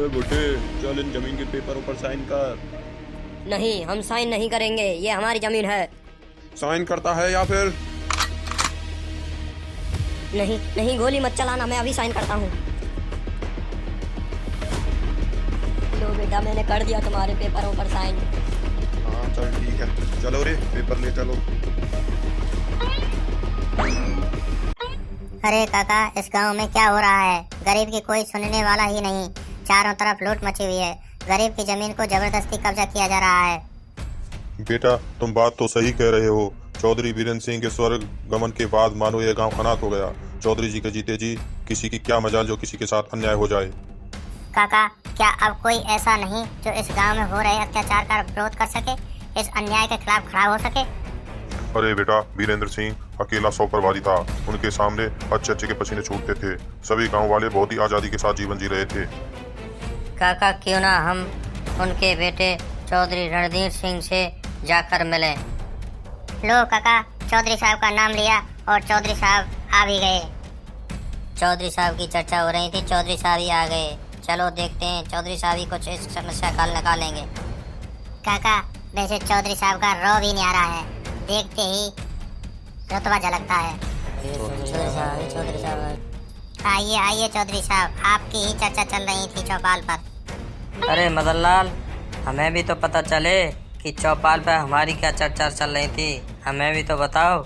बुड्ढे, चल इन जमीन के पेपरों पर साइन कर। नहीं, हम साइन नहीं करेंगे, ये हमारी जमीन है। साइन करता है या फिर? नहीं नहीं, गोली मत चलाना, मैं अभी साइन करता हूँ। लो बेटा, मैंने कर दिया तुम्हारे पेपरों पर साइन। हाँ चल ठीक है, चलो रे पेपर ले चलो। अरे काका, इस गांव में क्या हो रहा है? गरीब की कोई सुनने वाला ही नहीं। चारों तरफ लूट मची हुई है। गरीब की जमीन को जबरदस्ती कब्जा किया जा रहा है। बेटा, तुम बात तो सही कह रहे हो। चौधरी बीरेंद्र सिंह के स्वर्ग गमन के बाद मानो यह गांव अनाथ हो गया। चौधरी जी के जीते जी किसी की क्या मजाल जो किसी के साथ अन्याय हो जाए। काका, क्या अब कोई ऐसा नहीं जो इस गांव में हो रहे अत्याचार का विरोध कर सके, इस अन्याय के खिलाफ खड़ा हो सके? अरे बेटा, बीरेंद्र सिंह अकेला 100 पर भारी था। उनके सामने अच्छे अच्छे के पसीने छूटते थे। सभी गांव वाले बहुत ही आजादी के साथ जीवन जी रहे थे। काका, क्यों ना हम उनके बेटे चौधरी रणधीर सिंह से जाकर मिलें। लो काका, चौधरी साहब का नाम लिया और चौधरी साहब आ भी गए। चौधरी साहब की चर्चा हो रही थी, चौधरी साहब ही आ गए। चलो देखते हैं, चौधरी साहब ही कुछ इस समस्या का हल निकालेंगे। काका, वैसे चौधरी साहब का रौ भी नहीं आ रहा है, देखते ही रुतबा झलकता है। चौधरी साहब आइए आइए चौधरी साहब, आपकी ही चर्चा चल रही थी चौपाल पर। अरे मदन लाल, हमें भी तो पता चले कि चौपाल पर हमारी क्या चर्चा चल रही थी, हमें भी तो बताओ।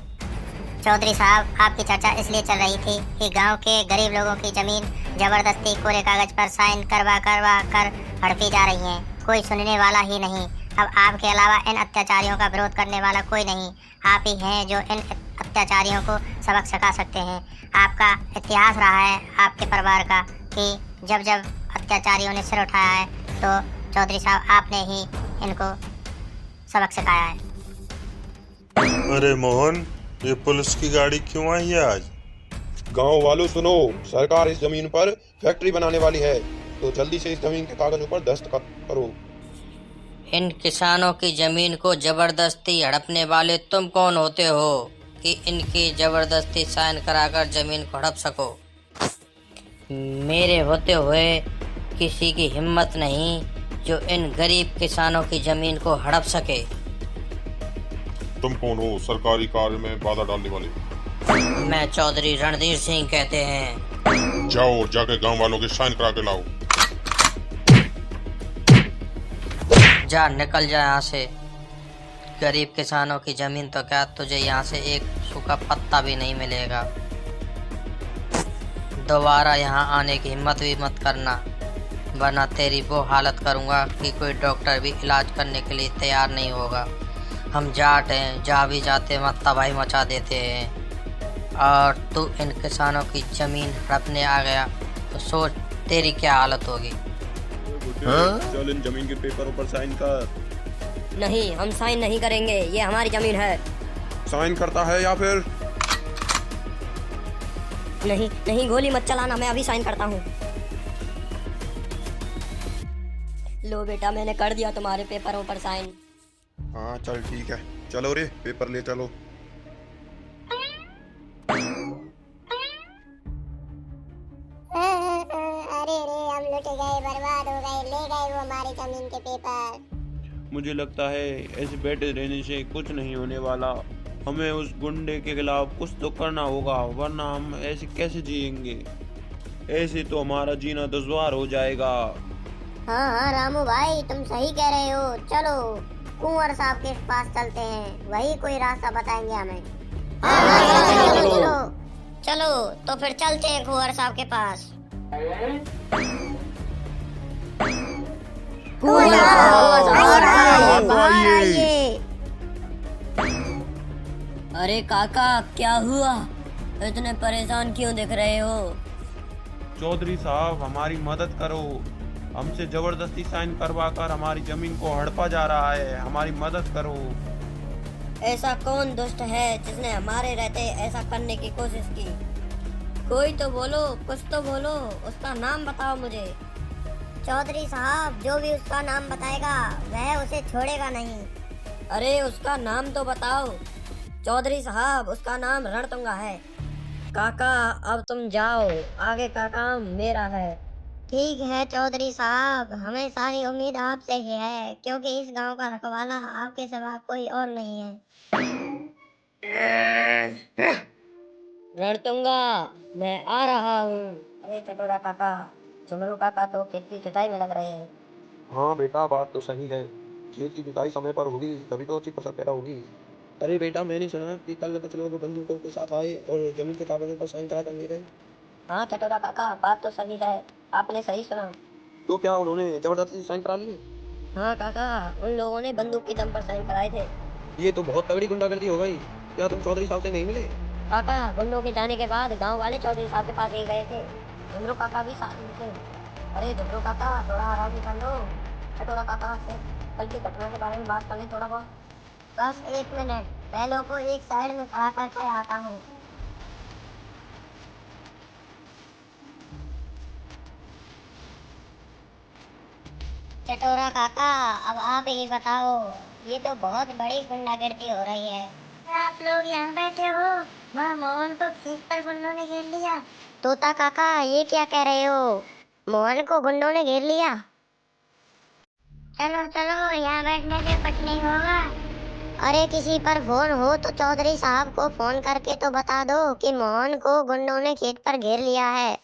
चौधरी साहब, आपकी चर्चा इसलिए चल रही थी कि गांव के गरीब लोगों की जमीन जबरदस्ती कोरे कागज पर साइन करवा कर हड़पी जा रही है। कोई सुनने वाला ही नहीं। अब आपके अलावा इन अत्याचारियों का विरोध करने वाला कोई नहीं। आप ही हैं जो इन अत्याचारियों को सबक सिखा सकते हैं। आपका इतिहास रहा है आपके परिवार का कि जब जब अत्याचारियों ने सिर उठाया है तो चौधरी साहब आपने ही इनको सबक सिखाया है। अरे मोहन, ये पुलिस की गाड़ी क्यों आई है आज? गांव वालों सुनो, सरकार इस जमीन पर फैक्ट्री बनाने वाली है, तो जल्दी से इस जमीन के कागजों पर दस्तखत करो। इन किसानों की जमीन को जबरदस्ती हड़पने वाले तुम कौन होते हो कि इनकी जबरदस्ती साइन कराकर जमीन को हड़प सको? मेरे होते हुए किसी की हिम्मत नहीं जो इन गरीब किसानों की जमीन को हड़प सके। तुम कौन हो सरकारी कार्य में बाधा डालने वाले? मैं चौधरी रणधीर सिंह कहते हैं। जाओ और जाके गांव वालों के साइन करा के लाओ। जा, निकल जा यहाँ से। गरीब किसानों की जमीन तो क्या, तुझे यहाँ से एक सूखा पत्ता भी नहीं मिलेगा। दोबारा यहाँ आने की हिम्मत भी मत करना, वरना तेरी वो हालत करूँगा कि कोई डॉक्टर भी इलाज करने के लिए तैयार नहीं होगा। हम जाट हैं, जहाँ भी जाते मत तबाही मचा देते हैं, और तू इन किसानों की जमीन हड़पने आ गया तो सोच तेरी क्या हालत होगी। चल इन जमीन के पेपरों पर साइन कर। नहीं, हम साइन नहीं करेंगे, ये हमारी जमीन है। साइन करता है या फिर? नहीं नहीं, गोली मत चलाना, मैं अभी साइन करता हूँ। लो बेटा, मैंने कर दिया तुम्हारे पेपरों पर साइन। हाँ चल ठीक है, चलो रे पेपर ले चलो। अरे रे, हम लुट गए, बर्बाद हो गए, ले गए वो हमारी जमीन के पेपर। मुझे लगता है ऐसे बैठे रहने से कुछ नहीं होने वाला। हमें उस गुंडे के खिलाफ कुछ तो करना होगा, वरना हम ऐसे कैसे जिएंगे। ऐसे तो हमारा जीना दुश्वार हो जाएगा। हाँ हाँ रामू भाई, तुम सही कह रहे हो। चलो कुंवर साहब के पास चलते हैं, वही कोई रास्ता बताएंगे हमें। चलो चलो, तो फिर चलते हैं कुंवर साहब के पास। अरे काका, क्या हुआ? इतने परेशान क्यों दिख रहे हो? चौधरी साहब, हमारी मदद करो। हमसे जबरदस्ती साइन करवा कर हमारी जमीन को हड़पा जा रहा है, हमारी मदद करो। ऐसा कौन दुष्ट है जिसने हमारे रहते ऐसा करने की कोशिश की? कोई तो बोलो, कुछ तो बोलो, उसका नाम बताओ मुझे। चौधरी साहब, जो भी उसका नाम बताएगा वह उसे छोड़ेगा नहीं। अरे उसका नाम तो बताओ। चौधरी साहब, उसका नाम रणतुंगा है। काका, अब तुम जाओ, आगे का काम मेरा है। ठीक है चौधरी साहब, हमें सारी उम्मीद आपसे ही है, क्योंकि इस गांव का रखवाला आपके सिवा कोई और नहीं है। रणतुंगा, मैं आ रहा हूँ। अरे चटोरा काका, झुमरू काका तो खेत की जुताई में लग रहे हैं। हाँ बेटा, बात तो सही है। खेत की जुताई समय पर होगी तभी तो अच्छी फसल पैदा होगी। अरे बेटा, मैंने सुना कि कल कुछ लोग बंदूकों के साथ आए और जमीन के कागजों पर साइन करा करने गए। हाँ चटोरा काका, बात तो सही है, आपने सही सुना। तो क्या उन्होंने जबरदस्ती साइन करा लिए? हाँ काका, उन लोगों ने बंदूक की दम पर साइन कराए थे। ये तो बहुत तगड़ी गुंडागर्दी हो गई। क्या तुम चौधरी साहब से नहीं मिले? काका, गुंडों के जाने के बाद गांव वाले चौधरी साहब के पास ही गए थे। झुमरू काका भी साथ में थे। अरे झुमरू काका, थोड़ा आराम भी कर लो। चटोरा काका से कल की घटना के बारे में बात कर लें थोड़ा बहुत। बस 1 मिनट, पहलों को एक साइड में खड़ा करके आता हूँ। चटोरा काका, अब आप ही बताओ, ये तो बहुत बड़ी गुंडागर्दी हो रही है। आप लोग यहाँ बैठे हो, वहाँ मोहन को खेत पर गुंडों ने घेर लिया। तोता काका, ये क्या कह रहे हो? मोहन को गुंडों ने घेर लिया? चलो चलो, यहाँ बैठने से कुछ नहीं होगा। अरे किसी पर फोन हो तो चौधरी साहब को फोन करके तो बता दो कि मोहन को गुंडों ने खेत पर घेर लिया है।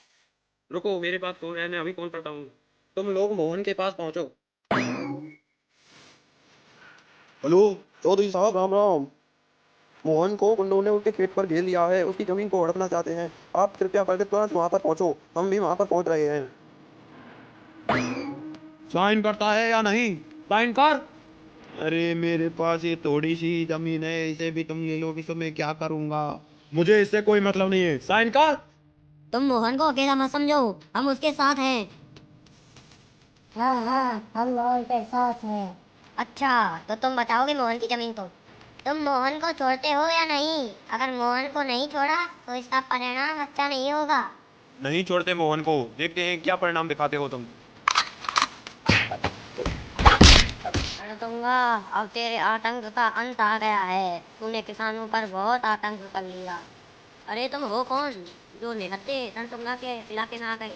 रुको, मेरे पास फोन है, मैं अभी फोन करता हूँ। तुम लोग मोहन के पास पहुंचो। हेलो चौधरी साहब, राम राम। मोहन को गुंडों ने उसके खेत पर घेर लिया है, उसकी जमीन को हड़पना चाहते हैं। आप कृपया करके तुरंत वहां पर पहुंचो, हम भी वहां पर पहुंच रहे हैं। साइन करता है या नहीं? साइन कर। अरे मेरे पास ये थोड़ी सी जमीन है, इसे भी तुम ले लो, कि मैं क्या करूंगा? मुझे इससे कोई मतलब नहीं है, साइन कर। तुम मोहन को अकेला मत समझो, हम उसके साथ हैं। हाँ हाँ, हम मोहन के साथ हैं। अच्छा, तो तुम बताओगे मोहन की जमीन को? तुम मोहन को छोड़ते हो या नहीं? अगर मोहन को नहीं छोड़ा तो इसका परिणाम अच्छा नहीं होगा। नहीं छोड़ते मोहन को, देखते हैं क्या परिणाम दिखाते हो तुम। रणतुंगा, अब तेरे आतंक का अंत आ गया है। तूने किसानों पर बहुत आतंक कर लिया। अरे तुम हो कौन जो निहत्थे रणतुंगा के इलाके में आ गए?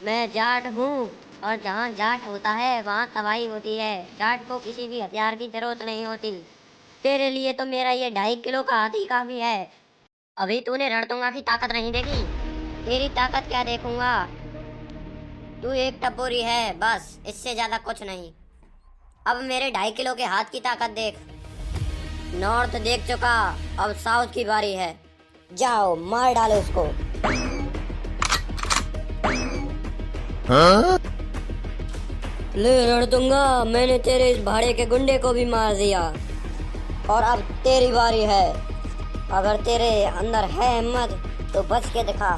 मैं जाट हूँ, और जहाँ जाट होता है वहाँ तबाही होती है। जाट को किसी भी हथियार की जरूरत नहीं होती। तेरे लिए तो मेरा ये 2.5 किलो का हाथी काफी है। अभी तूने रणतुंगा की ताकत नहीं देखी, तेरी ताकत क्या देखूंगा। तू एक टपोरी है बस, इससे ज्यादा कुछ नहीं। अब मेरे 2.5 किलो के हाथ की ताकत देख। नॉर्थ देख चुका, अब साउथ की बारी है। जाओ मार डालो उसको। ले रणतुंगा, मैंने तेरे इस भाड़े के गुंडे को भी मार दिया, और अब तेरी बारी है। अगर तेरे अंदर है हिम्मत तो बच के दिखा।